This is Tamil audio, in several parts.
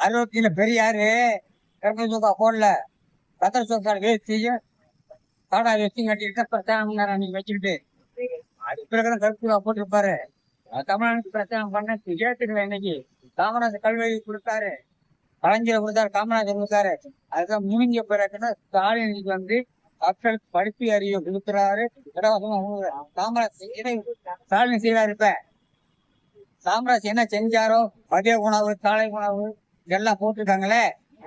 அறுபத்தில பெரியாரு கருப்பு சோக்கா போடல, கத்தர் சோக்காடு வேஸ்டியும் காடா வேஸ்டியும் கட்டிட்டு பிரச்சாரம் அன்னைக்கு வச்சுக்கிட்டு அது பிறகுதான் கருப்பு சோக்கா போட்டிருப்பாரு. தமிழ்நாட்டுக்கு பிரச்சாரம் பண்ண கேட்டுக்கல. இன்னைக்கு காமராஜர் கல்வி கொடுத்தாரு, கலைஞர் கொடுத்தாரு, காமராஜர் கொடுத்தாரு. அதுதான் முடிஞ்ச பிறகுன்னா ஸ்டாலின் வந்து மக்களுக்கு படிப்பு அறிவை கொடுக்குறாரு. காமராஜ் ஸ்டாலின் செய்யறாரு. இப்ப காமராஜ் என்ன செஞ்சாரோ மதிய உணவு, காலை உணவு இதெல்லாம் போட்டுருக்காங்களே,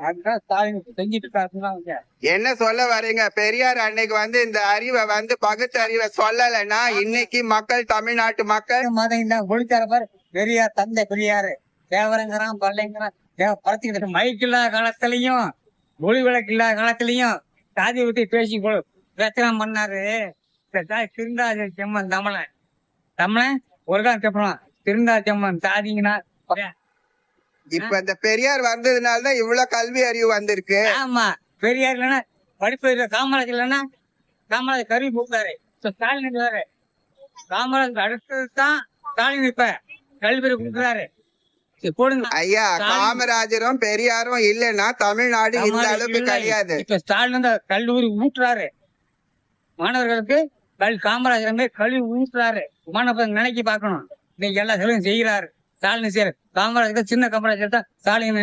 அதுதான் ஸ்டாலின் செஞ்சுட்டு இருக்காருங்க. என்ன சொல்ல வரீங்க? பெரியார் அன்னைக்கு வந்து இந்த அறிவை வந்து பகுத்தறிவை சொல்லலைன்னா இன்னைக்கு மக்கள், தமிழ்நாட்டு மக்கள் மதம் ஒழிச்சார பாரு. பெரியார் தந்தை பெரியாரு தேவரங்கிறான், பல்லைங்கிறான், பழத்துக்கிட்டு மைக் இல்லாத காலத்திலையும் ஒளி விளக்கு இல்லாத காலத்திலையும் சாதி விட்டு பேசி பிரச்சனை பண்ணாரு. திருந்தாதி செம்மன் தமிழன் ஒரு காலம் கேட்பலாம். திருந்தா செம்மன் சாதிங்கன்னா இப்ப இந்த பெரியார் வந்ததுனாலதான் இவ்வளவு கல்வி அறிவு வந்திருக்கு. ஆமா, பெரியார் இல்லைன்னா படிப்பு இல்லை. காமராஜ் இல்லைன்னா காமராஜ் கருவி கொடுத்தாரு. ஸ்டாலின் இருக்கிறாரு. காமராஜ் அடுத்தது தான் ஸ்டாலின் இப்ப கல்வி கொடுக்குறாரு. போடுங்க ஐயா, காமராஜரும் பெரியாரும் இல்லைன்னா தமிழ்நாடு இந்த அளவுக்கு கிடையாது. இப்ப ஸ்டாலின் கல்லூரி ஊட்டுறாரு மாணவர்களுக்கு. காமராஜர் கல்வி ஊட்டுறாரு. மாணவர்கள் நினைக்கி பார்க்கணும். இன்னைக்கு எல்லா செலவும் செய்கிறாரு ஸ்டாலின். காமராஜர் சின்ன காமராஜர் தான் ஸ்டாலின்.